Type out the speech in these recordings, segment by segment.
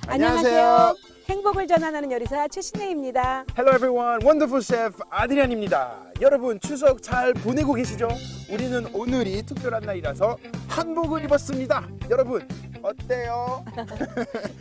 안녕하세요. 행복을 전환하는 요리사 최신혜입니다. Hello everyone, wonderful chef 아드리안입니다. 여러분 추석 잘 보내고 계시죠? 우리는 오늘이 특별한 날이라서 한복을 입었습니다. 여러분 어때요?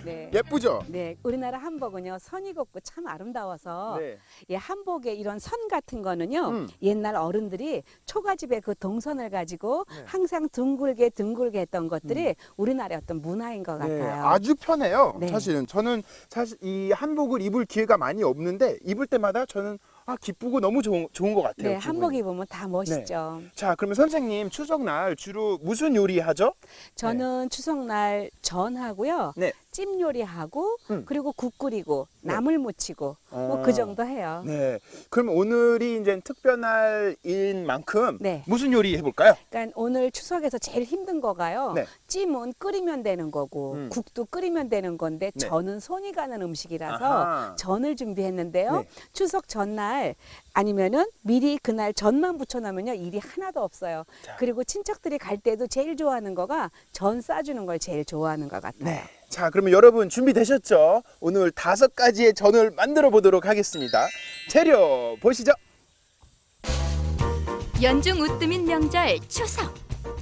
네. 예쁘죠? 네, 우리나라 한복은요 선이 곱고 참 아름다워서 네. 예, 한복에 이런 선 같은 거는요 옛날 어른들이 초가집에 그 동선을 가지고 네. 항상 둥글게 했던 것들이 우리나라의 어떤 문화인 것 네, 같아요. 아주 편해요. 네. 사실은 저는 사실 이 한복을 입을 기회가 많이 없는데 입을 때마다 저는 기쁘고 너무 좋은 것 같아요. 네, 기분이. 한복 입으면 다 멋있죠. 자, 그러면 선생님 추석날 주로 무슨 요리 하죠? 저는 추석날 전하고요. 네. 찜 요리하고 그리고 국 끓이고 네. 나물 무치고 뭐 그 정도 해요. 네. 그럼 오늘이 이제 특별날인 만큼 네. 무슨 요리 해볼까요? 그러니까 오늘 추석에서 제일 힘든 거가요. 네. 찜은 끓이면 되는 거고 국도 끓이면 되는 건데 네. 전은 손이 가는 음식이라서 아하. 전을 준비했는데요. 네. 추석 전날 아니면은 미리 그날 전만 부쳐놓으면요 일이 하나도 없어요. 자. 그리고 친척들이 갈 때도 제일 좋아하는 거가 전 싸주는 걸 제일 좋아하는 것 같아요. 네. 자, 그러면 여러분 준비되셨죠? 오늘 5가지의 전을 만들어 보도록 하겠습니다. 재료 보시죠. 연중 우뜸인 명절 추석.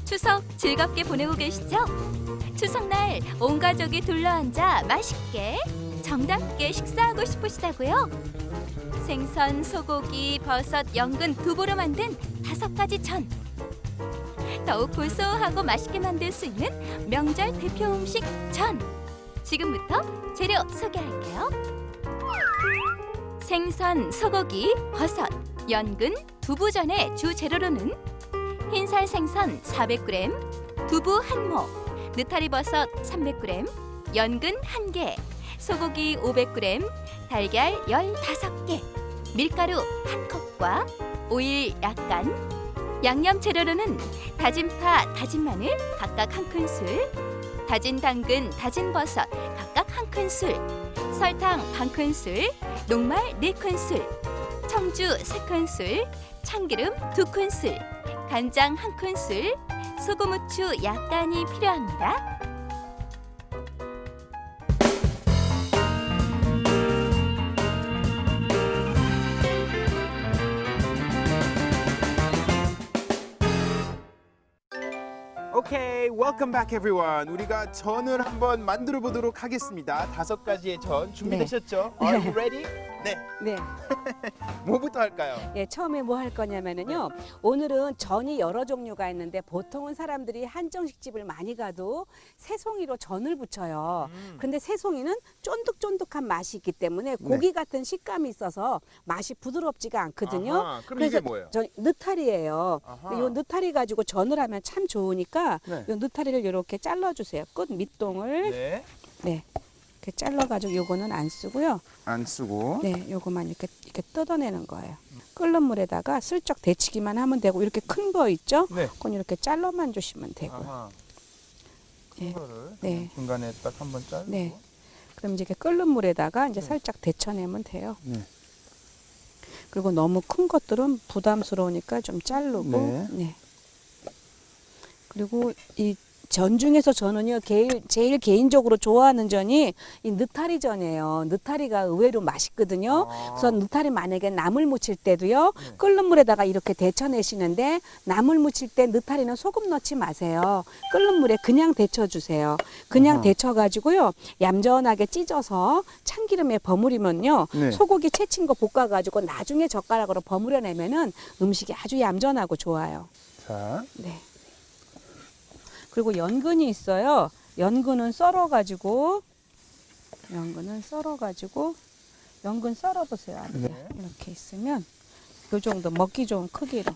추석 즐겁게 보내고 계시죠? 추석날 온 가족이 둘러앉아 맛있게 정답게 식사하고 싶으시다고요? 생선, 소고기, 버섯, 연근, 두부로 만든 5가지 전. 더욱 고소하고 맛있게 만들 수 있는 명절 대표 음식 전. 지금부터 재료 소개할게요. 생선, 소고기, 버섯, 연근, 두부전의 주 재료로는 흰살 생선 400g, 두부 1모, 느타리 버섯 300g, 연근 1개, 소고기 500g, 달걀 15개, 밀가루 1컵과 오일 약간. 양념 재료로는 다진 파, 다진 마늘 각각 1큰술, 다진 당근, 다진 버섯 각각 1큰술, 설탕 반큰술, 녹말 4큰술, 청주 3큰술, 참기름 2큰술, 간장 1큰술, 소금, 후추 약간이 필요합니다. 오케이, welcome back everyone. 우리가 전을 한번 만들어 보도록 하겠습니다. 5가지의 전 준비되셨죠? 네. Are you ready? 네. 네. 뭐부터 할까요? 예, 처음에 뭐 할 거냐면은요. 오늘은 전이 여러 종류가 있는데 보통은 사람들이 한정식 집을 많이 가도 새송이로 전을 부쳐요. 근데 새송이는 쫀득쫀득한 맛이 있기 때문에 고기 같은 식감이 있어서 맛이 부드럽지가 않거든요. 아하, 그럼 이게 뭐예요? 저 느타리예요. 아하. 이 느타리 가지고 전을 하면 참 좋으니까 네. 이 느타리를 이렇게 잘라주세요. 끝 밑동을 네. 네. 이렇게 잘라가지고 요거는 안 쓰고요. 안 쓰고. 네, 요거만 이렇게 뜯어내는 거예요. 끓는 물에다가 슬쩍 데치기만 하면 되고 이렇게 큰 거 있죠? 네. 그건 이렇게 잘라만 주시면 되고요. 아하. 네. 큰 거를 네. 중간에 딱 한번 자르고. 네. 그럼 이제 이렇게 끓는 물에다가 이제 살짝 데쳐내면 돼요. 네. 그리고 너무 큰 것들은 부담스러우니까 좀 자르고. 네. 네. 그리고 이 전 중에서 저는요 제일 개인적으로 좋아하는 전이 이 느타리 전이에요. 느타리가 의외로 맛있거든요. 그래서 느타리 만약에 나물 무칠 때도요 끓는 물에다가 이렇게 데쳐내시는데 나물 무칠 때 느타리는 소금 넣지 마세요. 끓는 물에 그냥 데쳐주세요. 그냥 데쳐가지고요 얌전하게 찢어서 참기름에 버무리면요 네. 소고기 채친 거 볶아가지고 나중에 젓가락으로 버무려내면은 음식이 아주 얌전하고 좋아요. 자. 네. 그리고 연근이 있어요. 연근은 썰어가지고 연근 썰어보세요. 네. 이렇게 있으면 요 정도 먹기 좋은 크기로.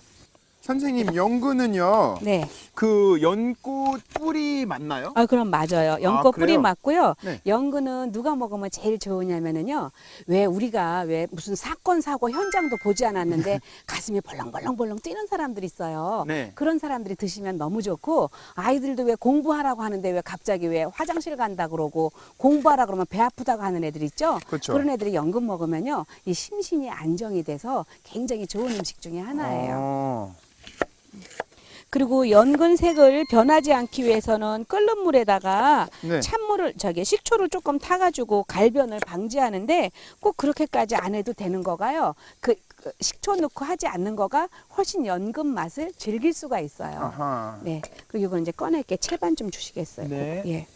선생님, 연근은요. 네. 그 연꽃 뿌리 맞나요? 아, 그럼 맞아요. 연꽃 뿌리 그래요? 맞고요. 네. 연근은 누가 먹으면 제일 좋으냐면은요. 왜 우리가 무슨 사건 사고 현장도 보지 않았는데 가슴이 벌렁벌렁 뛰는 사람들이 있어요. 네. 그런 사람들이 드시면 너무 좋고 아이들도 왜 공부하라고 하는데 왜 갑자기 왜 화장실 간다 그러고 공부하라 그러면 배 아프다고 하는 애들 있죠. 그렇죠. 그런 애들이 연근 먹으면요. 이 심신이 안정이 돼서 굉장히 좋은 음식 중에 하나예요. 그리고 연근색을 변하지 않기 위해서는 끓는 물에다가 네. 찬물을 식초를 조금 타가지고 갈변을 방지하는데 꼭 그렇게까지 안 해도 되는 거가요. 그 식초 넣고 하지 않는 거가 훨씬 연근 맛을 즐길 수가 있어요. 아하. 네. 그리고 이건 이제 꺼낼게. 채반 좀 주시겠어요? 네. 예.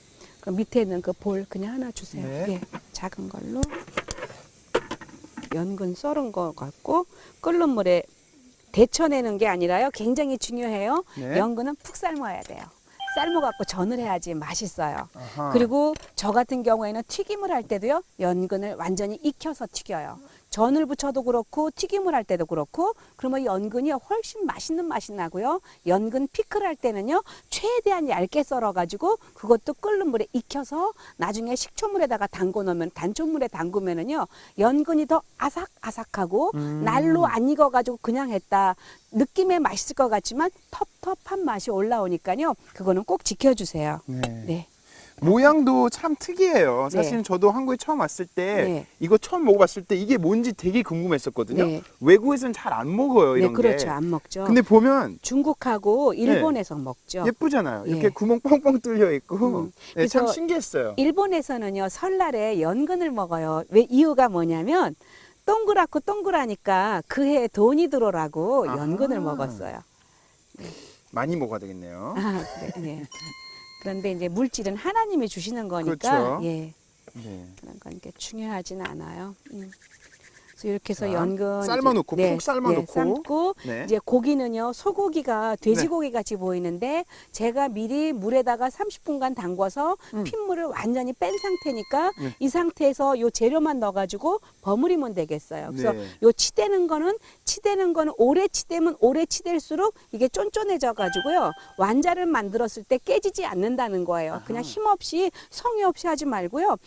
그 밑에 있는 그 볼 그냥 하나 주세요. 네. 예. 작은 걸로 연근 썰은 거 갖고 끓는 물에 데쳐내는 게 아니라요. 굉장히 중요해요. 네. 연근은 푹 삶아야 돼요. 삶아갖고 전을 해야지 맛있어요. 아하. 그리고 저 같은 경우에는 튀김을 할 때도요. 연근을 완전히 익혀서 튀겨요. 전을 부쳐도 그렇고 튀김을 할 때도 그렇고 그러면 연근이 훨씬 맛있는 맛이 나고요. 연근 피클 할 때는요. 최대한 얇게 썰어가지고 그것도 끓는 물에 익혀서 나중에 식초물에다가 담궈 놓으면 단초물에 담그면은요. 연근이 더 아삭아삭하고 날로 안 익어가지고 그냥 했다. 느낌에 맛있을 것 같지만 텁텁한 맛이 올라오니까요. 그거는 꼭 지켜주세요. 네. 네. 모양도 참 특이해요. 네. 사실 저도 한국에 처음 왔을 때 네. 이거 처음 먹어봤을 때 이게 뭔지 되게 궁금했었거든요. 네. 외국에서는 잘 안 먹어요, 네, 이런 그렇죠. 게. 안 먹죠. 근데 보면 중국하고 일본에서 먹죠. 예쁘잖아요. 이렇게 예. 구멍 뻥뻥 뚫려 있고. 네, 참 그래서 신기했어요. 일본에서는요 설날에 연근을 먹어요. 왜 이유가 뭐냐면 동그랗고 동그라니까 그해 돈이 들어오라고 아하. 연근을 먹었어요. 많이 먹어야 되겠네요. 아, 그래, 네. 그런데 이제 물질은 하나님이 주시는 거니까 그렇죠. 예, 네. 그런 건 이렇게 중요하진 않아요. 그래서 이렇게 해서 자, 연근 삶아놓고, 이제, 푹 삶아놓고. 삶고 네. 이제 고기는요 소고기가 돼지고기 같이 보이는데 제가 미리 물에다가 30분간 담궈서 핏물을 완전히 뺀 상태니까 네. 이 상태에서 요 재료만 넣어가지고 버무리면 되겠어요. 그래서 네. 요 치대는 거는 오래 치대면 오래 치댈수록 이게 쫀쫀해져 가지고요 완자를 만들었을 때 깨지지 않는다는 거예요. 그냥 힘없이 성의 없이 하지 말고요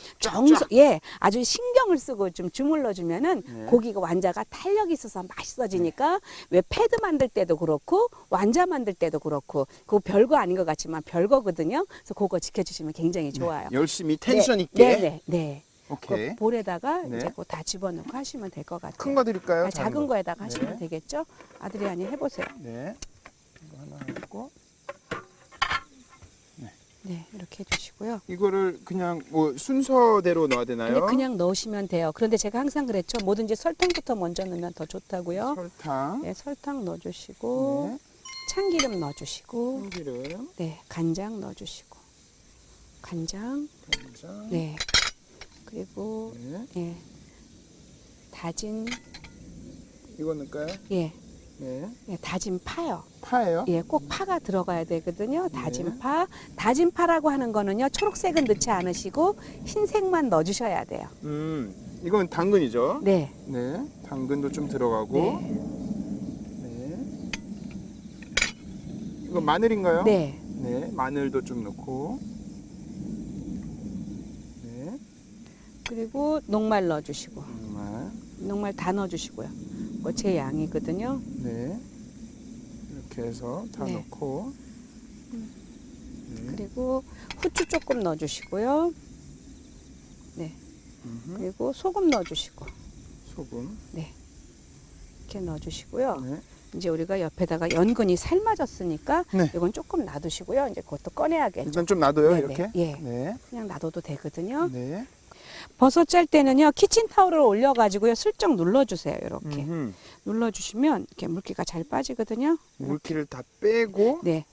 아주 신경을 쓰고 좀 주물러 주면은 네. 고기가 완자가 탄력이 있어서 맛있어지니까 왜 패드 만들 때도 그렇고 완자 만들 때도 그렇고 그거 별거 아닌 것 같지만 별거거든요. 그래서 그거 지켜주시면 굉장히 좋아요. 열심히 텐션 있게. 네. 오케이. 그 볼에다가 네. 이제 그거 다 집어넣고 하시면 될 것 같아요. 큰 거 드릴까요? 아, 작은 거에다가 네. 하시면 되겠죠? 아드리안이 해보세요. 네. 이거 하나 했고. 네, 이렇게 해주시고요. 이거를 그냥 뭐 순서대로 넣어야 되나요? 근데 그냥 넣으시면 돼요. 그런데 제가 항상 그랬죠. 뭐든지 설탕부터 먼저 넣으면 더 좋다고요. 설탕. 네, 설탕 넣어주시고 네. 참기름 넣어주시고 참기름. 네, 간장 넣어주시고 간장 간장. 네, 그리고 네. 예, 다진 이거 넣을까요? 예, 네. 예, 다진 파요. 파예요? 예, 꼭 파가 들어가야 되거든요. 다진 네. 파. 다진 파라고 하는 거는요. 초록색은 넣지 않으시고 흰색만 넣어주셔야 돼요. 이건 당근이죠? 네. 네. 당근도 좀 들어가고. 네. 이건 마늘인가요? 네. 네. 마늘도 좀 넣고. 네. 그리고 녹말 넣어주시고. 정말. 녹말 다 넣어주시고요. 그거 제 양이거든요. 네. 이렇게 해서 다 네. 넣고. 네. 그리고 후추 조금 넣어주시고요. 네. 그리고 소금 넣어주시고. 소금. 네. 이렇게 넣어주시고요. 네. 이제 우리가 옆에다가 연근이 삶아졌으니까 네. 이건 조금 놔두시고요. 이제 그것도 꺼내야겠죠. 일단 좀 놔둬요, 네네. 이렇게? 예. 네. 그냥 놔둬도 되거든요. 네. 버섯 짤 때는요 키친타올을 올려가지고요 슬쩍 눌러주세요. 이렇게 음흠. 눌러주시면 이렇게 물기가 잘 빠지거든요. 물기를 다 빼고. 네,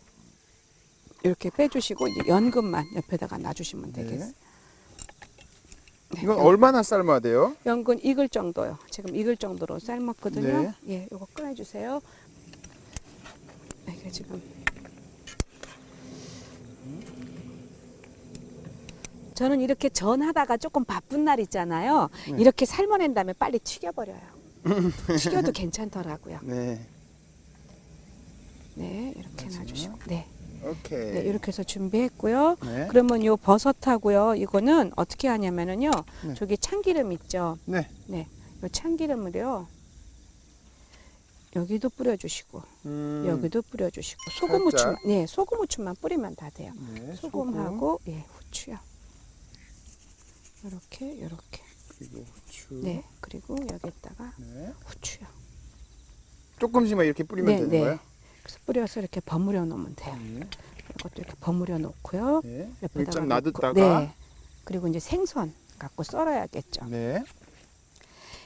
이렇게 빼주시고 이제 연근만 옆에다가 놔주시면 네. 되겠어요. 이건 얼마나 삶아야 돼요? 연근 익을 정도요. 지금 익을 정도로 삶았거든요. 네. 예, 이거 꺼내주세요. 이게 지금 저는 이렇게 전하다가 조금 바쁜 날 있잖아요. 네. 이렇게 삶아낸 다음에 빨리 튀겨버려요. 튀겨도 괜찮더라고요. 네. 네, 이렇게 놔주시고, 네, 오케이. 네, 이렇게 해서 준비했고요. 네. 그러면 요 버섯하고요, 이거는 어떻게 하냐면은요, 네. 저기 참기름 있죠. 네. 네, 요 참기름을요, 여기도 뿌려주시고, 여기도 뿌려주시고, 소금 살짝. 후추, 네, 소금 후추만 뿌리면 다 돼요. 네. 소금하고, 예, 후추요. 이렇게, 그리고 후추. 네, 그리고 여기다가 네. 후추요. 조금씩만 이렇게 뿌리면 네, 되는 네. 거예요? 그래서 뿌려서 이렇게 버무려 놓으면 돼요. 이것도 이렇게 버무려 놓고요. 네. 옆에다가 일단 놓고, 놔뒀다가. 네. 그리고 이제 생선 갖고 썰어야겠죠. 네.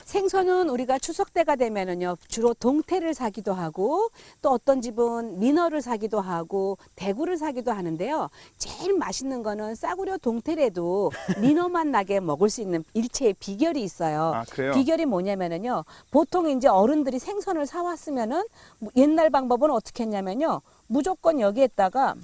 생선은 우리가 추석 때가 되면은요 주로 동태를 사기도 하고 또 어떤 집은 민어를 사기도 하고 대구를 사기도 하는데요. 제일 맛있는 거는 싸구려 동태래도 민어만 나게 먹을 수 있는 일체의 비결이 있어요. 아, 그래요? 비결이 뭐냐면은요. 보통 이제 어른들이 생선을 사왔으면은 옛날 방법은 어떻게 했냐면요. 무조건 여기에다가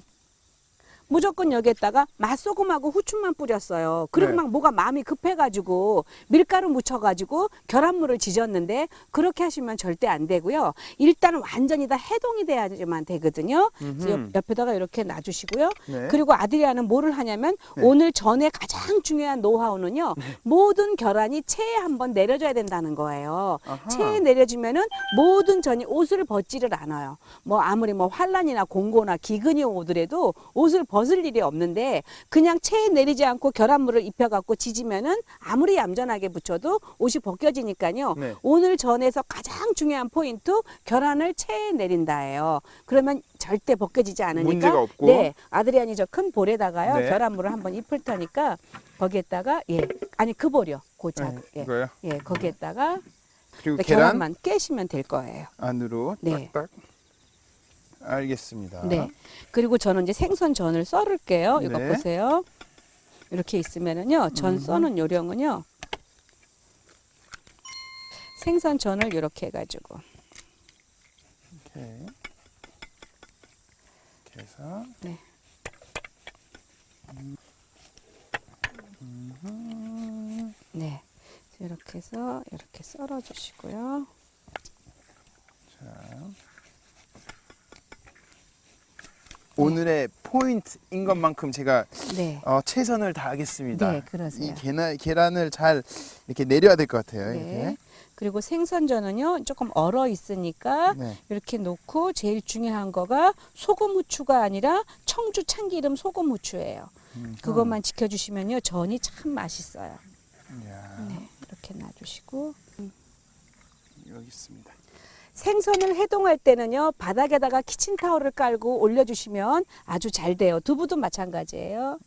맛소금하고 후추만 뿌렸어요. 그리고 네. 막 뭐가 마음이 급해가지고 밀가루 묻혀가지고 계란물을 지졌는데 그렇게 하시면 절대 안 되고요. 일단 완전히 다 해동이 돼야지만 되거든요. 그래서 옆에다가 이렇게 놔주시고요. 네. 그리고 아드리아는 뭐를 하냐면 네. 오늘 전에 가장 중요한 노하우는요. 모든 계란이 체에 한번 내려져야 된다는 거예요. 아하. 체에 내려지면은 모든 전이 옷을 벗지를 않아요. 뭐 아무리 뭐 환란이나 공고나 기근이 오더라도 옷을 벗을 일이 없는데 그냥 체에 내리지 않고 계란물을 입혀갖고 지지면은 아무리 얌전하게 붙여도 옷이 벗겨지니까요. 네. 오늘 전에서 가장 중요한 포인트 계란을 체에 내린다예요. 그러면 절대 벗겨지지 않으니까. 문제가 없고. 네, 아드리안이 저 큰 볼에다가요. 네. 계란물을 한번 입힐 테니까 거기에다가 아니 그 볼이요. 고작 네, 이거요? 거기에다가 그리고 계란 계란만 깨시면 될 거예요. 안으로 네. 딱딱. 알겠습니다. 네. 그리고 저는 이제 생선전을 썰을게요. 이거 네. 보세요. 이렇게 있으면은요. 전 써는 요령은요. 생선전을 이렇게 해가지고. 이렇게. 이렇게 해서. 네. 네. 이렇게 해서 이렇게 썰어 주시고요. 자. 오늘의 포인트인 것만큼 제가 네. 최선을 다하겠습니다. 네, 그러세요. 이 계란을 잘 이렇게 내려야 될 것 같아요. 네. 이렇게. 그리고 생선전은요 조금 얼어 있으니까 네. 이렇게 놓고 제일 중요한 거가 소금 후추가 아니라 청주 참기름 소금 후추예요. 그것만 지켜주시면요 전이 참 맛있어요. 이야, 네, 이렇게 놔주시고 여기 있습니다. 생선을 해동할 때는요 바닥에다가 키친타올을 깔고 올려주시면 아주 잘 돼요. 두부도 마찬가지예요.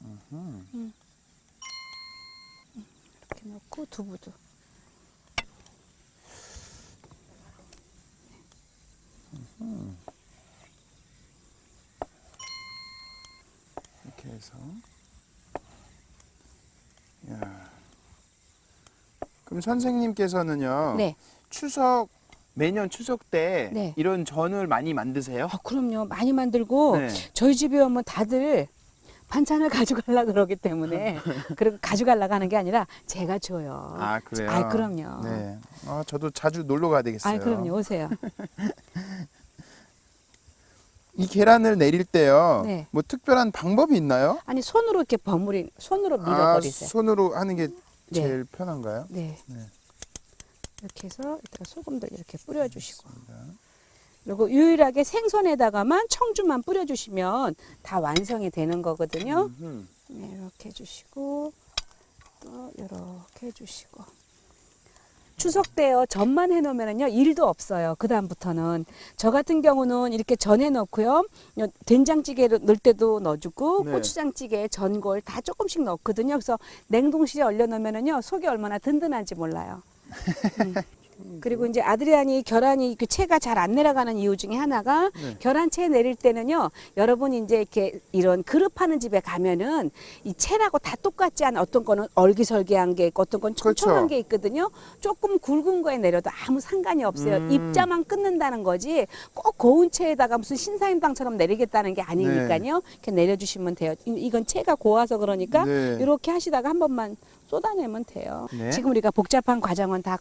이렇게 놓고 두부도. 이렇게 해서. 야. 그럼 선생님께서는요. 네. 매년 추석 때 네. 이런 전을 많이 만드세요? 그럼요 많이 만들고 네. 저희 집에 오면 다들 반찬을 가져가려고 그러기 때문에 그리고 가져가려고 하는 게 아니라 제가 줘요. 아, 그래요? 아, 그럼요. 네. 저도 자주 놀러 가야 되겠어요. 아, 그럼요. 오세요. 이 계란을 내릴 때요. 네. 뭐 특별한 방법이 있나요? 아니 손으로 이렇게 손으로 밀어버리세요. 손으로 하는 게 네. 제일 편한가요? 네. 네. 이렇게 해서 이따가 소금도 이렇게 뿌려주시고 그리고 유일하게 생선에다가만 청주만 뿌려주시면 다 완성이 되는 거거든요. 네, 이렇게 해주시고 또 이렇게 해주시고 추석 때요 전만 해놓으면요 일도 없어요. 그 다음부터는 저 같은 경우는 이렇게 전에 넣고요 된장찌개를 넣을 때도 넣어주고 네. 고추장찌개 전골 다 조금씩 넣거든요. 그래서 냉동실에 얼려놓으면요 속이 얼마나 든든한지 몰라요. 그리고 이제 아드리안이 계란이 그 체가 잘 안 내려가는 이유 중에 하나가 네. 계란체 내릴 때는요 여러분 이제 이렇게 이런 그릇 파는 집에 가면은 이 체라고 다 똑같지 않은 어떤 거는 얼기설기한 게 있고 어떤 건 촘촘한 그렇죠. 게 있거든요. 조금 굵은 거에 내려도 아무 상관이 없어요. 입자만 끊는다는 거지 꼭 고운 체에다가 무슨 신사임당처럼 내리겠다는 게 아니니까요. 이렇게 내려주시면 돼요. 이건 체가 고와서 그러니까 네. 이렇게 하시다가 한 번만 쏟아내면 돼요. 네. 지금 우리가 복잡한 과정은 다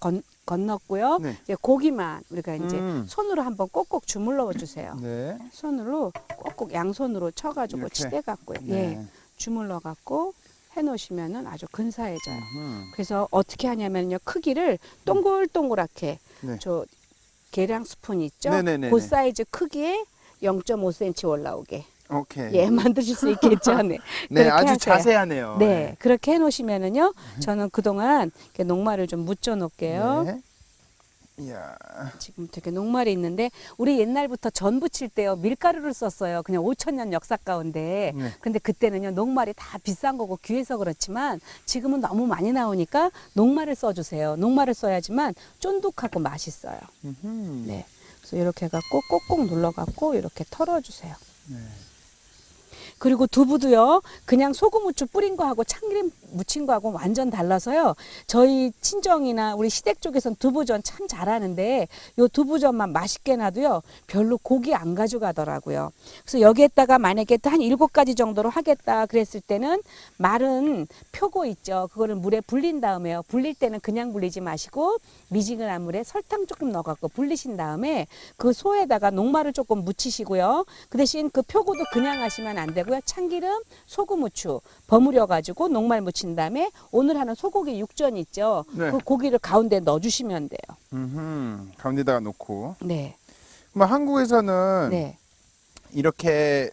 건넜고요. 네. 이제 고기만 우리가 이제 음. 손으로 한번 꼭꼭 주물러 주세요. 네. 손으로 꼭꼭 양손으로 쳐가지고 이렇게? 치대갖고요. 네. 예, 주물러갖고 해놓으시면은 아주 근사해져요. 음. 그래서 어떻게 하냐면요, 크기를 동글동글하게 네. 저 계량 스푼 있죠? 네네네네. 그 사이즈 크기에 0.5cm 올라오게 오케이. 예 만드실 수 있겠죠. 네, 네, 그렇게 아주 하세요. 자세하네요. 네, 그렇게 해놓으시면은요, 저는 그동안 이렇게 녹말을 좀 묻혀 놓을게요. 네. 이야. 지금 되게 녹말이 있는데 우리 옛날부터 전 부칠 때요 밀가루를 썼어요. 그냥 5,000년 역사 가운데. 네. 근데 그때는요 녹말이 다 비싼 거고 귀해서 그렇지만 지금은 너무 많이 나오니까 녹말을 써주세요. 녹말을 써야지만 쫀득하고 맛있어요. 네. 그래서 이렇게 해갖고 꼭꼭 눌러갖고 이렇게 털어주세요. 네. 그리고 두부도요 그냥 소금 후추 뿌린 거하고 참기름 묻힌 거하고 완전 달라서요. 저희 친정이나 우리 시댁 쪽에선 두부전 참 잘하는데 요 두부전만 맛있게 놔도요 별로 고기 안 가져가더라고요. 그래서 여기에다가 만약에 또 한 7가지 정도로 하겠다 그랬을 때는 마른 표고 있죠. 그거를 물에 불린 다음에요. 불릴 때는 그냥 불리지 마시고 미지근한 물에 설탕 조금 넣어갖고 불리신 다음에 그 소에다가 녹말을 조금 묻히시고요. 그 대신 그 표고도 그냥 하시면 안 되고요. 참기름, 소금, 후추 버무려 가지고 녹말 묻힌 다음에 오늘 하는 소고기 육전 있죠. 네. 그 고기를 가운데 넣어주시면 돼요. 가운데다가 놓고. 네, 뭐 한국에서는 네, 이렇게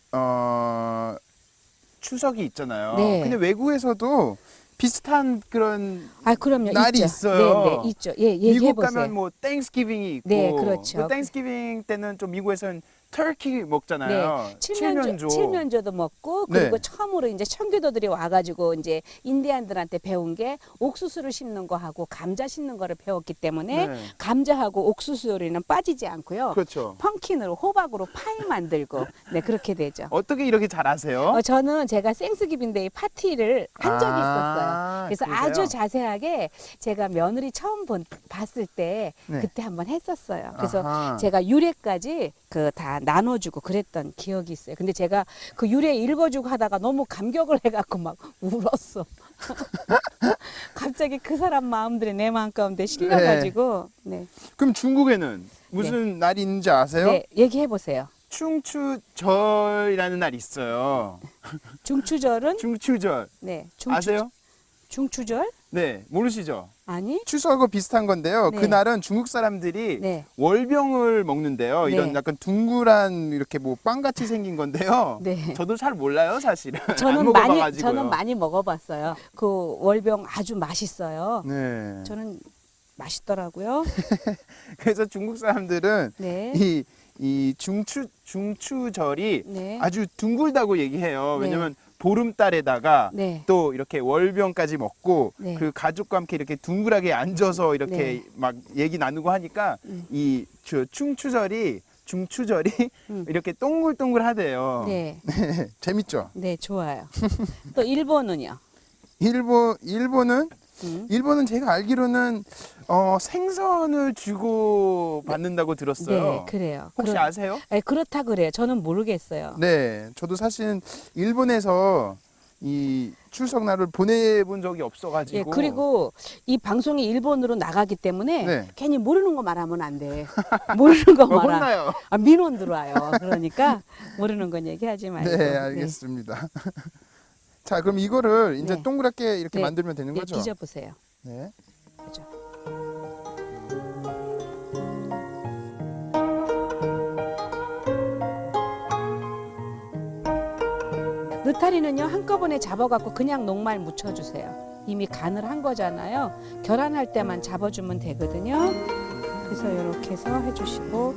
추석이 있잖아요. 네. 근데 외국에서도 비슷한 그런 아 그럼요. 날이 있죠. 있어요. 네, 네, 있죠. 예, 얘기해 미국 보세요. 가면 뭐 땡스기빙이 있고, 네, 그렇죠. 그 땡스기빙 때는 좀 미국에서는 터키 먹잖아요. 칠면조도 먹고 그리고 네. 처음으로 이제 청교도들이 와가지고 이제 인디안들한테 배운 게 옥수수를 심는 거하고 감자 심는 거를 배웠기 때문에 네. 감자하고 옥수수 요리는 빠지지 않고요. 그렇죠. 펌킨으로 호박으로 파이 만들고 네 그렇게 되죠. 어떻게 이렇게 잘하세요? 저는 제가 생스기빙데이 파티를 한 적이 있었어요. 그래서 그러세요? 아주 자세하게 제가 며느리 처음 봤을 때 네. 그때 한번 했었어요. 그래서 아하. 제가 유래까지 그 다 나눠주고 그랬던 기억이 있어요. 근데 제가 그 유래 읽어주고 하다가 너무 감격을 해갖고 막 울었어. 갑자기 그 사람 마음들이 내 마음 가운데 실려가지고 네, 그럼 중국에는 무슨 날이 있는지 아세요? 네 얘기해 보세요. 충추절이라는 날이 있어요. 중추절은 충추절 네 아세요? 중추절 네, 모르시죠? 아니 추석하고 비슷한 건데요. 네. 그날은 중국 사람들이 네. 월병을 먹는데요. 이런 네. 약간 둥그란 이렇게 뭐 빵같이 생긴 건데요. 네. 저도 잘 몰라요, 사실은. 안 저는 먹어봐가지고요. 많이 먹어봤어요. 그 월병 아주 맛있어요. 네. 저는 맛있더라고요. 그래서 중국 사람들은 네. 이 중추절이 네. 아주 둥글다고 얘기해요. 네. 왜냐면 보름달에다가 네. 또 이렇게 월병까지 먹고 네. 그 가족과 함께 이렇게 둥글하게 앉아서 이렇게 네. 막 얘기 나누고 하니까 이 중추절이 이렇게 동글동글하대요. 네. 재밌죠? 네, 좋아요. 또 일본은요? 일본은 음. 일본은 제가 알기로는 생선을 주고 받는다고 들었어요. 네, 그래요. 혹시 아세요? 네, 그렇다 그래요. 저는 모르겠어요. 네, 저도 사실은 일본에서 이 추석날을 보내본 적이 없어가지고. 예, 그리고 이 방송이 일본으로 나가기 때문에 네. 괜히 모르는 거 말하면 안 돼. 모르는 거 말하. 혼나요. 아, 민원 들어와요. 그러니까 모르는 건 얘기하지 말고. 네, 알겠습니다. 자, 그럼 이거를 이제 네. 동그랗게 이렇게 네. 만들면 되는 네, 거죠? 뒤져보세요. 네. 그죠? 느타리는요 한꺼번에 잡아갖고 그냥 녹말 묻혀주세요. 이미 간을 한 거잖아요. 계란할 때만 잡아주면 되거든요. 그래서 이렇게 해서 해주시고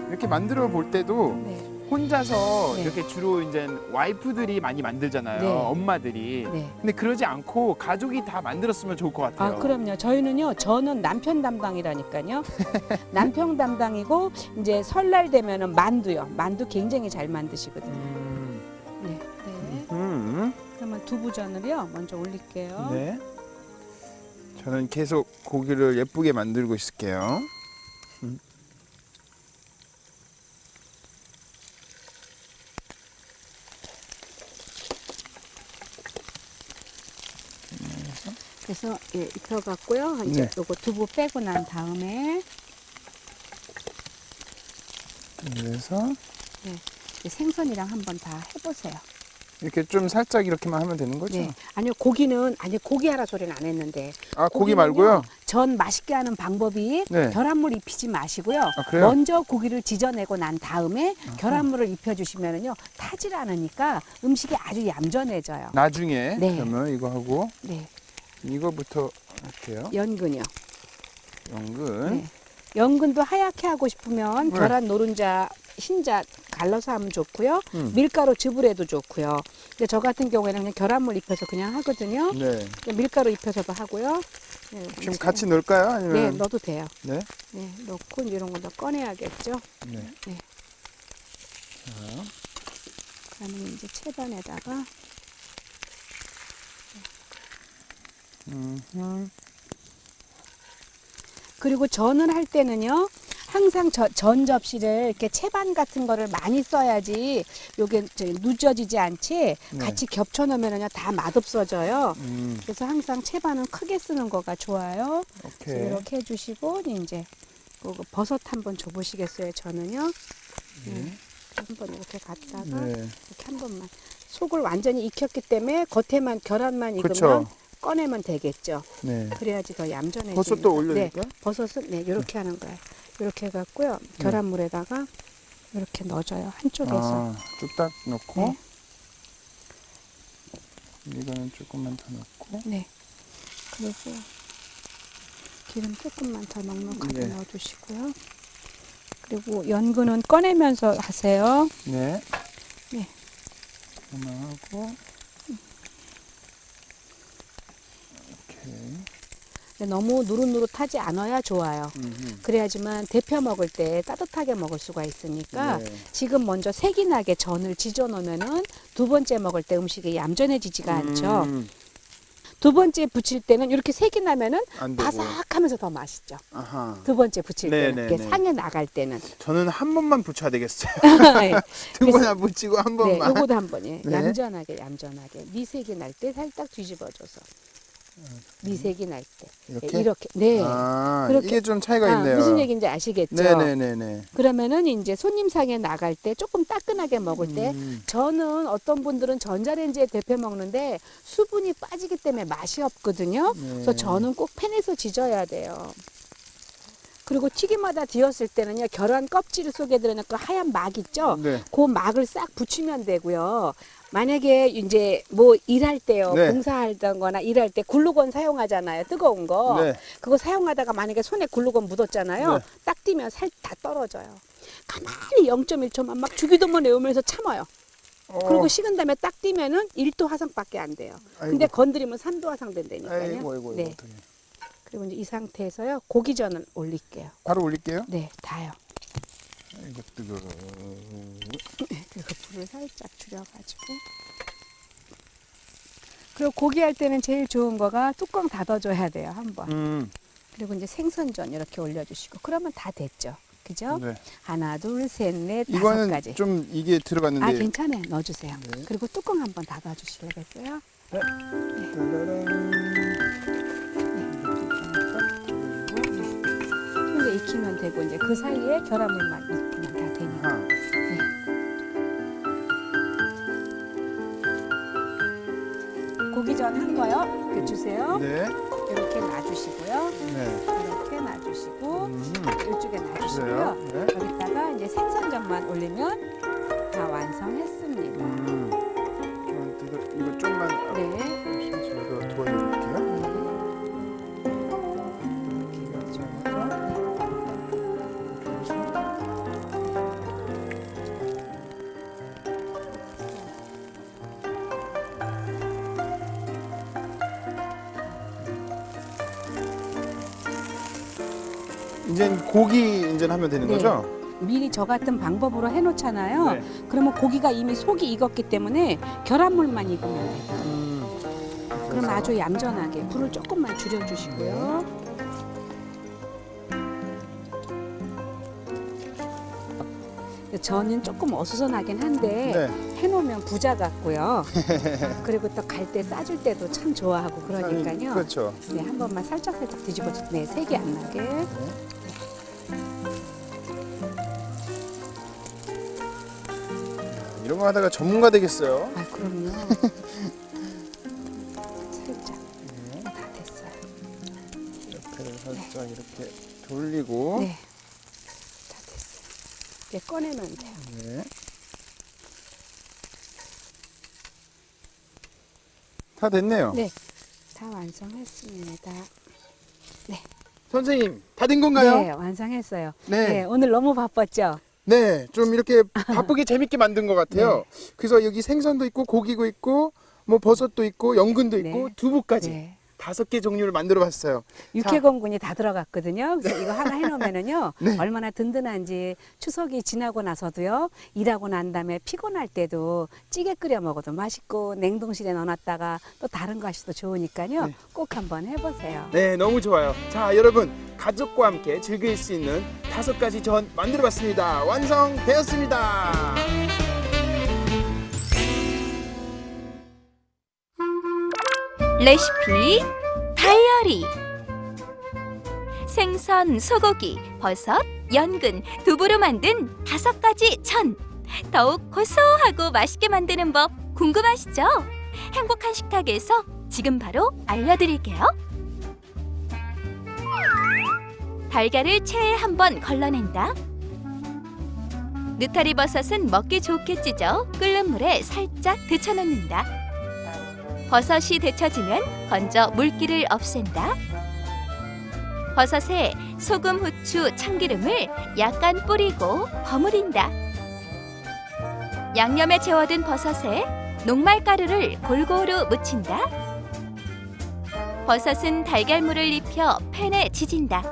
이렇게 만들어 볼 때도 네, 혼자서 네. 이렇게 주로 이제 와이프들이 많이 만들잖아요. 네. 엄마들이. 네. 근데 그러지 않고 가족이 다 만들었으면 좋을 것 같아요. 아 그럼요. 저는 남편 담당이라니까요. 남편 담당이고 이제 설날 되면은 만두요. 만두 굉장히 잘 만드시거든요. 네. 네. 그러면 두부전을요 먼저 올릴게요. 네. 저는 계속 고기를 예쁘게 만들고 있을게요. 그래서 예, 익혀갖고요. 이제 네. 요거 두부 빼고 난 다음에 그래서 네, 이제 생선이랑 한번 다 해보세요. 이렇게 좀 살짝 이렇게만 하면 되는 거죠? 네. 아니요 고기는 고기 하라 소리는 안 했는데. 아, 고기 고기는요, 말고요? 전 맛있게 하는 방법이 네. 계란물 입히지 마시고요. 그래요? 먼저 고기를 지져내고 난 다음에 계란물을 입혀주시면은요 타질 않으니까 음식이 아주 얌전해져요. 나중에 네. 그러면 이거 하고 네, 이거부터 할게요. 연근요. 연근. 네. 연근도 하얗게 하고 싶으면 네. 계란 노른자, 흰자 갈라서 하면 좋고요. 밀가루 즙을해도 좋고요. 근데 저 같은 경우에는 그냥 계란물 입혀서 그냥 하거든요. 네. 밀가루 입혀서도 하고요. 네, 지금 같이 넣을까요? 아니면 네, 넣어도 돼요. 네. 네, 넣고 이제 이런 거 더 꺼내야겠죠. 네. 네. 자. 그다음에 이제 채반에다가 그리고 전을 할 때는요. 항상 전 접시를 이렇게 채반 같은 거를 많이 써야지 요게 누져지지 않지 네. 같이 겹쳐 놓으면은요 다 맛없어져요. 그래서 항상 채반은 크게 쓰는 거가 좋아요. 오케이. 이렇게 해주시고 이제 그거 버섯 한번 줘보시겠어요? 저는요. 한번 이렇게 갖다가 네. 이렇게 한 번만 속을 완전히 익혔기 때문에 겉에만 계란만 익으면 그쵸. 꺼내면 되겠죠. 네. 그래야지 더 얌전해지니까. 버섯도 올려줄까요? 네, 버섯은 네 이렇게 하는 거예요. 이렇게 해갖고요. 계란물에다가 이렇게 넣어줘요. 한쪽에서. 뚝딱 넣고 네. 이거는 조금만 더 넣고 네. 그리고 기름 조금만 더 넉넉하게 네. 넣어주시고요. 그리고 연근은 꺼내면서 하세요. 네. 네. 하나 하고 오케이. 너무 누릇누릇하지 않아야 좋아요. 그래야지만 데펴 먹을 때 따뜻하게 먹을 수가 있으니까 네. 지금 먼저 색이 나게 전을 지져 놓으면은 두 번째 먹을 때 음식이 얌전해지지가 않죠. 두 번째 부칠 때는 이렇게 색이 나면은 안 되고. 바삭하면서 더 맛있죠. 아하. 두 번째 부칠 네, 때는 네, 이렇게 네. 상에 나갈 때는. 저는 한 번만 붙여야 되겠어요. 네. 두 번 안 붙이고 한 네, 번만. 요거도 한 번에 네. 얌전하게 미색이 날 때 살짝 뒤집어줘서 미색이 날 때 이렇게? 네. 아, 그렇게- 이게 좀 차이가 있네요. 무슨 얘기인지 아시겠죠? 네네네네. 그러면은 이제 손님상에 나갈 때 조금 따끈하게 먹을 때 음. 저는 어떤 분들은 전자레인지에 데펴 먹는데 수분이 빠지기 때문에 맛이 없거든요. 네. 그래서 저는 꼭 팬에서 지져야 돼요. 그리고 튀김하다 뒤었을 때는요, 계란 껍질 속에 들어있는 그 하얀 막 있죠? 네. 그 막을 싹 붙이면 되고요. 만약에 이제 뭐 일할 때요, 네. 봉사하던 거나 일할 때 글루건 사용하잖아요, 뜨거운 거. 네. 그거 사용하다가 만약에 손에 글루건 묻었잖아요. 네. 딱 띄면 살 다 떨어져요. 가만히 0.1초만 막 주기도문 외우면서 참아요. 그리고 식은 다음에 딱 띄면은 1도 화상밖에 안 돼요. 근데 아이고. 건드리면 3도 화상 된다니까요. 아이고, 네. 어떡해. 그리고 이제 이 상태에서요, 고기전을 올릴게요. 바로 올릴게요. 네, 다요. 이거 뜨거워. 그리고 불을 살짝 줄여가지고. 그리고 고기 할 때는 제일 좋은 거가 뚜껑 닫아줘야 돼요, 한번. 그리고 이제 생선전 이렇게 올려주시고. 그러면 다 됐죠. 그죠? 네. 하나, 둘, 셋, 넷, 다섯 이거는 가지. 좀 이게 들어갔는데. 아, 괜찮아요. 넣어주세요. 네. 그리고 뚜껑 한번 닫아주시겠어요? 좀 더 익히면 되고, 이제 그 사이에 계란물만 익히면 다 되니까. 아하. 고기전 한 거요. 이렇게 주세요. 네. 이렇게 놔주시고요. 네. 이렇게 놔주시고, 이쪽에 주세요. 놔주시고요. 네. 여기다가 이제 생선전만 올리면 다 완성했습니다. 이거 좀만 네. 제가 도와드릴게요. 이제 고기 이제 하면 되는 네. 거죠? 미리 저 같은 방법으로 해놓잖아요. 네. 그러면 고기가 이미 속이 익었기 때문에 계란물만 익으면 돼요. 그럼 아주 얌전하게 불을 조금만 줄여주시고요. 저는 조금 어수선하긴 한데 네. 해놓으면 부자 같고요. 그리고 또 갈 때 싸줄 때도 참 좋아하고 그러니까요. 그렇죠. 네, 한 번만 살짝 뒤집어서 네, 색이 안 나게. 이런 거 하다가 전문가 되겠어요. 아, 그럼요. 살짝 다 됐어요. 옆에를 살짝 이렇게 돌리고. 네. 다 됐어요. 이제 꺼내면 돼요. 네. 다 됐네요. 네. 다 완성했습니다. 선생님, 다 된 건가요? 네, 완성했어요. 네. 네, 오늘 너무 바빴죠? 네, 좀 이렇게 바쁘게 재밌게 만든 것 같아요. 네. 그래서 여기 생선도 있고 고기도 있고 뭐 버섯도 있고 연근도 있고 네. 두부까지 네. 5개 종류를 만들어 봤어요. 육해공군이 다 들어갔거든요. 그래서 이거 하나 해놓으면은요, 네. 얼마나 든든한지 추석이 지나고 나서도요, 일하고 난 다음에 피곤할 때도 찌개 끓여 먹어도 맛있고 냉동실에 넣어놨다가 또 다른 거 하셔도 좋으니까요, 네. 꼭 한번 해보세요. 네, 너무 좋아요. 자, 여러분 가족과 함께 즐길 수 있는 5가지 전 만들어 봤습니다. 완성되었습니다. 레시피 다이어리. 생선, 소고기, 버섯, 연근, 두부로 만든 5가지 전. 더욱 고소하고 맛있게 만드는 법 궁금하시죠? 행복한 식탁에서 지금 바로 알려드릴게요. 달걀을 체에 한번 걸러낸다. 느타리 버섯은 먹기 좋게 찢어 끓는 물에 살짝 데쳐놓는다. 버섯이 데쳐지면 건져 물기를 없앤다. 버섯에 소금, 후추, 참기름을 약간 뿌리고 버무린다. 양념에 재워둔 버섯에 녹말가루를 골고루 묻힌다. 버섯은 달걀물을 입혀 팬에 지진다.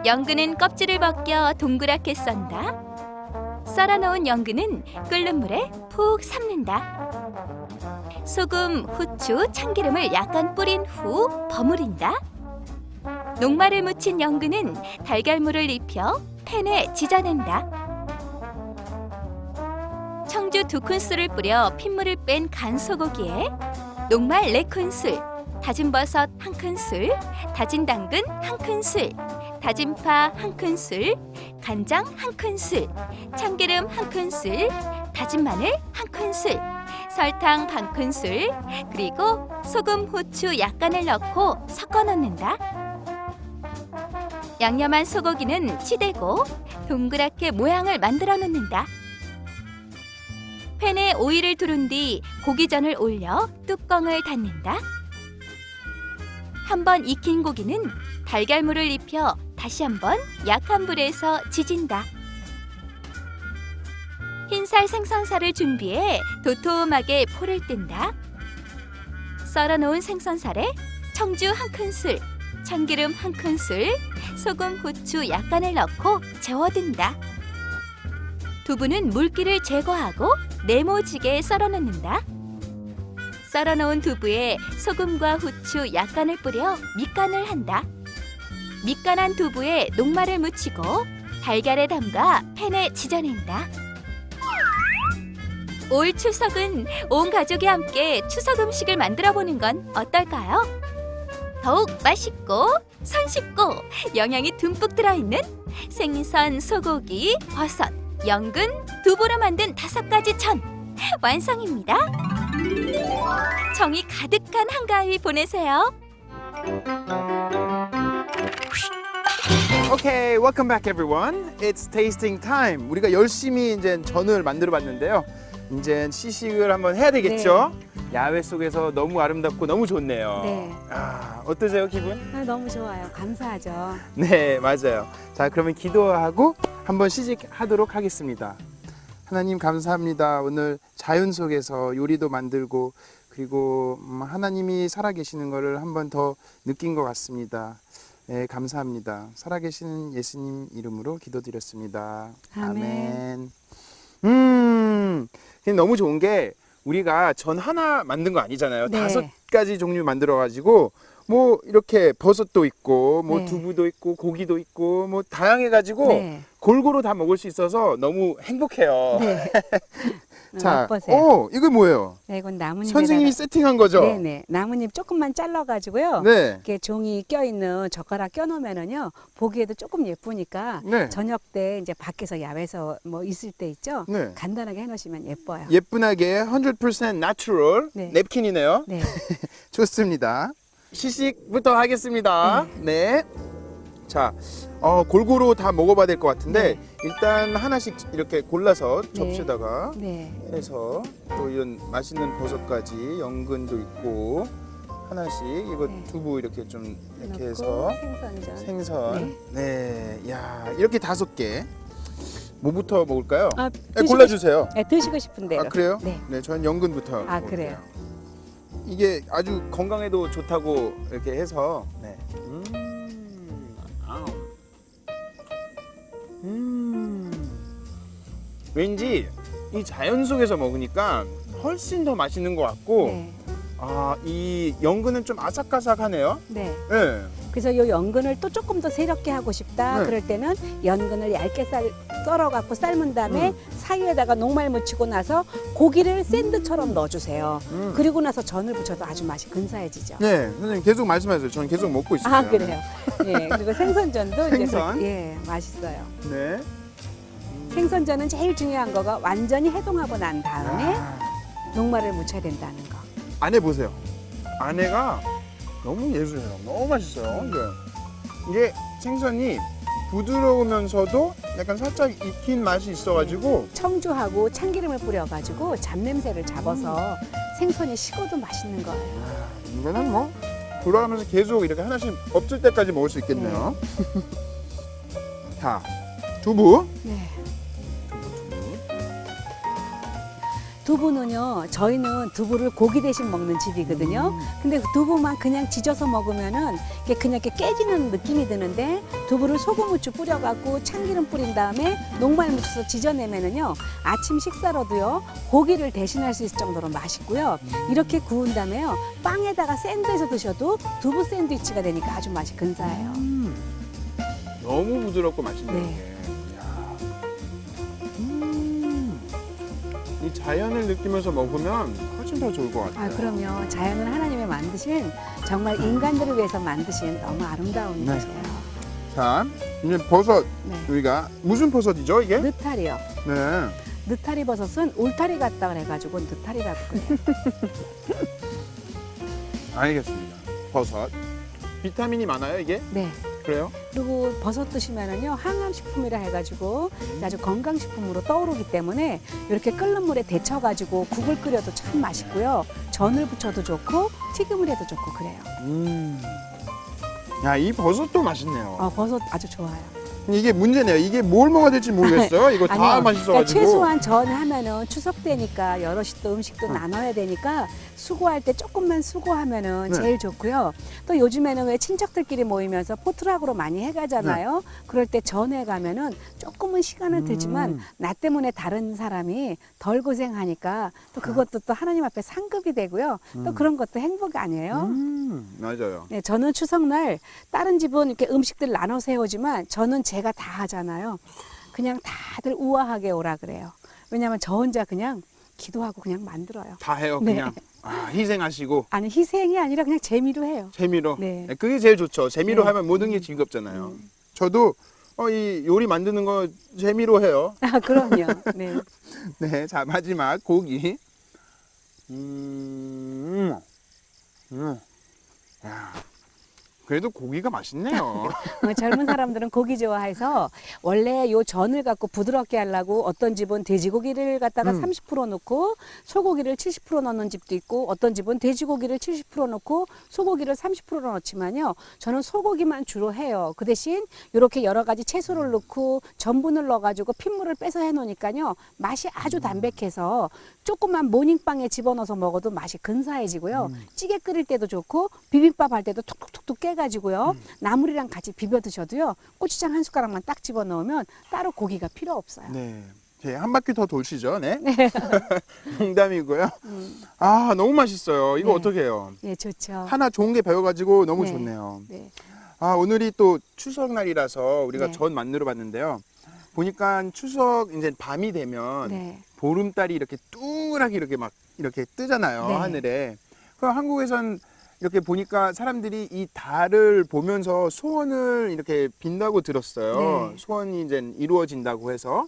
연근은 껍질을 벗겨 동그랗게 썬다. 썰어놓은 연근은 끓는 물에 푹 삶는다. 소금, 후추, 참기름을 약간 뿌린 후 버무린다. 녹말을 묻힌 연근은 달걀물을 입혀 팬에 지져낸다. 청주 2큰술을 뿌려 핏물을 뺀 간 소고기에 녹말 4큰술, 다진 버섯 1큰술, 다진 당근 1큰술, 다진 파 1큰술, 간장 1큰술, 참기름 1큰술, 다진 마늘 1큰술, 설탕 반큰술, 그리고 소금, 후추 약간을 넣고 섞어 넣는다. 양념한 소고기는 치대고 동그랗게 모양을 만들어 놓는다. 팬에 오일을 두른 뒤 고기전을 올려 뚜껑을 닫는다. 한번 익힌 고기는 달걀물을 입혀 다시 한번 약한 불에서 지진다. 흰살 생선살을 준비해 도톰하게 포를 뜬다. 썰어놓은 생선살에 청주 1큰술, 참기름 1큰술, 소금, 후추 약간을 넣고 재워둔다. 두부는 물기를 제거하고 네모지게 썰어놓는다. 썰어놓은 두부에 소금과 후추 약간을 뿌려 밑간을 한다. 밑간한 두부에 녹말을 묻히고 달걀에 담가 팬에 지져낸다. 올 추석은 온 가족이 함께 추석 음식을 만들어 보는 건 어떨까요? 더욱 맛있고 손쉽고 영양이 듬뿍 들어있는 생선, 소고기, 버섯, 연근, 두부로 만든 5가지 전 완성입니다. 정이 가득한 한가위 보내세요. Okay, welcome back everyone. It's tasting time. 우리가 열심히 이제 전을 만들어 봤는데요. 이제 시식을 한번 해야 되겠죠? 야외 속에서 너무 아름답고 너무 좋네요. 네. 아, 어떠세요, 기분? 아, 너무 좋아요. 감사하죠. 네, 맞아요. 자, 그러면 기도하고 한번 시식하도록 하겠습니다. 하나님 감사합니다. 오늘 자연 속에서 요리도 만들고 그리고 하나님이 살아계시는 것을 한 번 더 느낀 것 같습니다. 네, 감사합니다. 살아계시는 예수님 이름으로 기도드렸습니다. 아멘. 아멘. 너무 좋은 게 우리가 전 하나 만든 거 아니잖아요. 네. 5가지 종류 만들어 가지고 뭐 이렇게 버섯도 있고 뭐 네. 두부도 있고 고기도 있고 뭐 다양해 가지고 네. 골고루 다 먹을 수 있어서 너무 행복해요. 네. 자, 맛보세요. 이거 뭐예요? 네, 이건 나뭇잎. 선생님이 세팅한 거죠? 네네. 나뭇잎 조금만 잘라가지고요. 네. 이렇게 종이 껴있는 젓가락 껴놓으면은요, 보기에도 조금 예쁘니까 네. 저녁 때 이제 밖에서 야외에서 뭐 있을 때 있죠. 네. 간단하게 해놓으시면 예뻐요. 예쁜하게 100% natural 네. 냅킨이네요. 네. 좋습니다. 시식부터 하겠습니다. 네. 자, 골고루 다 먹어봐야 될 것 같은데 일단 하나씩 이렇게 골라서 접시에다가 네. 해서 또 이런 맛있는 버섯까지 연근도 있고 하나씩 이거 네. 두부 이렇게 좀 이렇게 넣고 해서 생선전. 생선. 네. 야, 이렇게 5개. 뭐부터 먹을까요? 아, 네, 골라주세요. 네, 드시고 싶은 대로. 아, 그래요? 네. 네, 저는 연근부터. 아, 먹을게요. 그래요. 이게 아주 건강에도 좋다고 이렇게 해서. 네. 아우. 왠지 이 자연 속에서 먹으니까 훨씬 더 맛있는 것 같고, 네. 이 연근은 좀 아삭아삭하네요. 네. 네. 그래서 요 연근을 또 조금 더 새롭게 하고 싶다. 네. 그럴 때는 연근을 얇게 썰어 갖고 삶은 다음에 사이에다가 녹말 묻히고 나서 고기를 샌드처럼 넣어주세요. 그리고 나서 전을 부쳐도 아주 맛이 근사해지죠. 네, 선생님 계속 말씀하세요. 저는 계속 먹고 있어요. 아, 그래요. 예. 그리고 생선전도 이제 생선. 예, 맛있어요. 네. 생선전은 제일 중요한 거가 완전히 해동하고 난 다음에 아, 녹말을 묻혀야 된다는 거. 안에 보세요. 안에가 너무 예술이에요. 너무 맛있어요. 이게 생선이 부드러우면서도 약간 살짝 익힌 맛이 있어가지고 청주하고 참기름을 뿌려가지고 잡냄새를 잡아서 생선이 식어도 맛있는 거예요. 이거는 뭐 돌아가면서 계속 이렇게 하나씩 없을 때까지 먹을 수 있겠네요. 자, 두부. 네. 두부는요, 저희는 두부를 고기 대신 먹는 집이거든요. 근데 그 두부만 그냥 지져서 먹으면은 이게 그냥 이렇게 깨지는 느낌이 드는데 두부를 소금 후추 뿌려갖고 참기름 뿌린 다음에 녹말 묻혀서 지져내면은요, 아침 식사로도요, 고기를 대신할 수 있을 정도로 맛있고요. 이렇게 구운 다음에요, 빵에다가 샌드해서 드셔도 두부 샌드위치가 되니까 아주 맛이 근사해요. 너무 부드럽고 맛있네요. 네. 이게. 이야. 이 자연을 느끼면서 먹으면 훨씬 더 좋을 것 같아요. 아, 그럼요. 자연은 하나님이 만드신 정말 인간들을 위해서 만드신 너무 아름다운 네. 것이에요. 자, 이제 버섯. 네. 우리가 무슨 버섯이죠, 이게? 느타리요. 네. 느타리 버섯은 울타리 같다 그래가지고 느타리라고 그래요. 알겠습니다. 버섯. 비타민이 많아요, 이게? 네. 그래요? 그리고 버섯 드시면은요, 항암식품이라 해가지고 아주 건강식품으로 떠오르기 때문에 이렇게 끓는 물에 데쳐가지고 국을 끓여도 참 맛있고요. 전을 부쳐도 좋고 튀김을 해도 좋고 그래요. 야, 이 버섯도 맛있네요. 버섯 아주 좋아요. 이게 문제네요. 이게 뭘 먹어야 될지 모르겠어요. 이거 다 아니요. 맛있어가지고. 그러니까 최소한 전 하면은 추석 때니까 여럿이 또 음식도 나눠야 되니까 수고할 때 조금만 수고하면은 네. 제일 좋고요. 또 요즘에는 왜 친척들끼리 모이면서 포트락으로 많이 해가잖아요. 그럴 때 전에 가면은 조금은 시간은 들지만 나 때문에 다른 사람이 덜 고생하니까 또 그것도 또 하나님 앞에 상급이 되고요. 또 그런 것도 행복 아니에요? 맞아요. 네, 저는 추석날 다른 집은 이렇게 음식들 나눠 세우지만 저는 제가 다 하잖아요. 그냥 다들 우아하게 오라 그래요. 왜냐하면 저 혼자 그냥 기도하고 그냥 만들어요. 다 해요, 네. 그냥. 희생하시고 아니, 희생이 아니라 그냥 재미로 해요. 재미로. 네. 그게 제일 좋죠. 재미로 네. 하면 모든 게 즐겁잖아요. 저도 이 요리 만드는 거 재미로 해요. 아, 그럼요. 네. 네, 자 마지막 고기. 야, 그래도 고기가 맛있네요. 젊은 사람들은 고기 좋아해서 원래 요 전을 갖고 부드럽게 하려고 어떤 집은 돼지고기를 갖다가 30% 넣고 소고기를 70% 넣는 집도 있고 어떤 집은 돼지고기를 70% 넣고 소고기를 30% 넣지만요. 저는 소고기만 주로 해요. 그 대신 이렇게 여러 가지 채소를 넣고 전분을 넣어가지고 핏물을 빼서 해놓으니까요. 맛이 아주 담백해서 조금만 모닝빵에 집어넣어서 먹어도 맛이 근사해지고요. 찌개 끓일 때도 좋고 비빔밥 할 때도 톡톡톡톡 깨가지고요. 나물이랑 같이 비벼 드셔도요. 고추장 한 숟가락만 딱 집어넣으면 따로 고기가 필요 없어요. 네. 한 바퀴 더 돌시죠. 네. 농담이고요. 아, 너무 맛있어요. 이거 네. 어떻게 해요? 예, 좋죠. 하나 좋은 게 배워가지고 너무 네. 좋네요. 네. 아, 오늘이 또 추석날이라서 우리가 네. 전 만들어 봤는데요. 보니까 추석 이제 밤이 되면 네. 보름달이 이렇게 둥그랗게 이렇게 막 이렇게 뜨잖아요. 네. 하늘에. 그럼 한국에선 이렇게 보니까 사람들이 이 달을 보면서 소원을 이렇게 빈다고 들었어요. 네. 소원이 이제 이루어진다고 해서.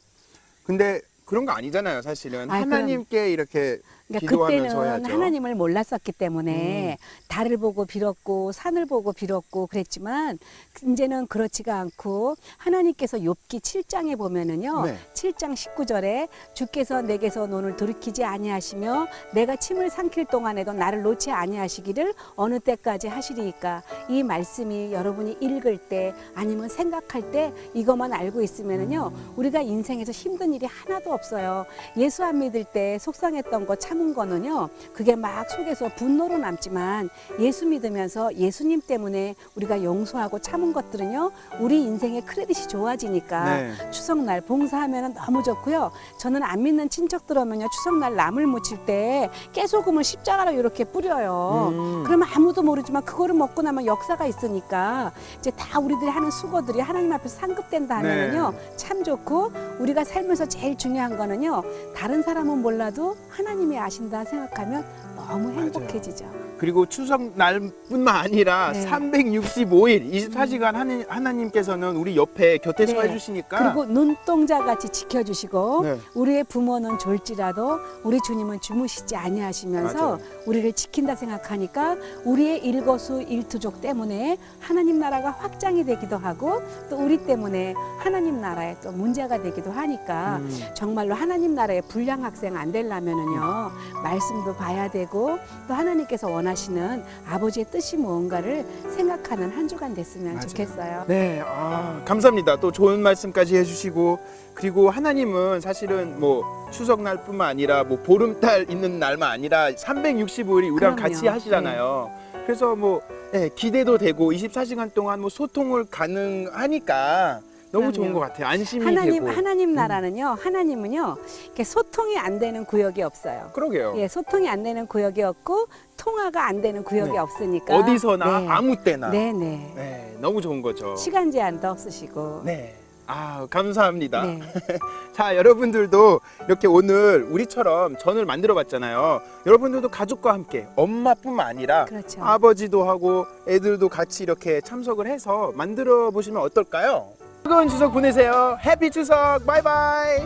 근데 그런 거 아니잖아요, 사실은. 아이, 하나님께 이렇게 그러니까 기도하면서 그때는 해야죠. 하나님을 몰랐었기 때문에 달을 보고 빌었고 산을 보고 빌었고 그랬지만 이제는 그렇지가 않고 하나님께서 욥기 7장에 보면은요. 네. 7장 19절에 주께서 내게서 눈을 돌이키지 아니하시며 내가 침을 삼킬 동안에도 나를 놓지 아니하시기를 어느 때까지 하시리이까. 이 말씀이 여러분이 읽을 때 아니면 생각할 때 이것만 알고 있으면은요. 우리가 인생에서 힘든 일이 하나도 없어요. 예수 안 믿을 때 속상했던 거 참은 거는요. 그게 막 속에서 분노로 남지만 예수 믿으면서 예수님 때문에 우리가 용서하고 참은 것들은요. 우리 인생의 크레딧이 좋아지니까 네. 추석날 봉사하면 너무 좋고요. 저는 안 믿는 친척들 오면요. 추석날 나물 무칠 때 깨소금을 십자가로 이렇게 뿌려요. 그러면 아무도 모르지만 그거를 먹고 나면 역사가 있으니까 이제 다 우리들이 하는 수고들이 하나님 앞에서 상급된다 하면은요. 참 좋고 우리가 살면서 제일 중요한 거는요. 다른 사람은 몰라도 하나님이 아신다 생각하면 너무 행복해지죠. 그리고 추석 날뿐만 아니라 네. 365일 24시간 하나님께서는 우리 옆에 곁에서 네. 해주시니까 그리고 눈동자 같이 지켜주시고 네. 우리의 부모는 졸지라도 우리 주님은 주무시지 아니하시면서 맞아요. 우리를 지킨다 생각하니까 우리의 일거수일투족 때문에 하나님 나라가 확장이 되기도 하고 또 우리 때문에 하나님 나라에 또 문제가 되기도 하니까 정말로 하나님 나라의 불량 학생 안 되려면은요 말씀도 봐야 되고 또 하나님께서 원하시는 아버지의 뜻이 무언가를 생각하는 한 주간 됐으면 맞아요. 좋겠어요. 네, 감사합니다. 또 좋은 말씀까지 해주시고 그리고 하나님은 사실은 뭐 추석날뿐만 아니라 뭐 보름달 있는 날만 아니라 365일이 우리랑 그럼요. 같이 하시잖아요. 그래서 뭐 기대도 되고 24시간 동안 뭐 소통을 가능하니까 너무 좋은 그럼요. 것 같아요. 안심이 되고. 하나님 나라는요, 하나님은요, 이렇게 소통이 안 되는 구역이 없어요. 그러게요. 예, 소통이 안 되는 구역이 없고 통화가 안 되는 구역이 네. 없으니까 어디서나 네. 아무 때나. 네, 네. 네, 너무 좋은 거죠. 시간 제한도 없으시고. 네. 감사합니다. 네. 자, 여러분들도 이렇게 오늘 우리처럼 전을 만들어 봤잖아요. 여러분들도 가족과 함께 엄마뿐만 아니라 그렇죠. 아버지도 하고 애들도 같이 이렇게 참석을 해서 만들어 보시면 어떨까요? 즐거운 추석 보내세요. 해피 추석. 바이바이.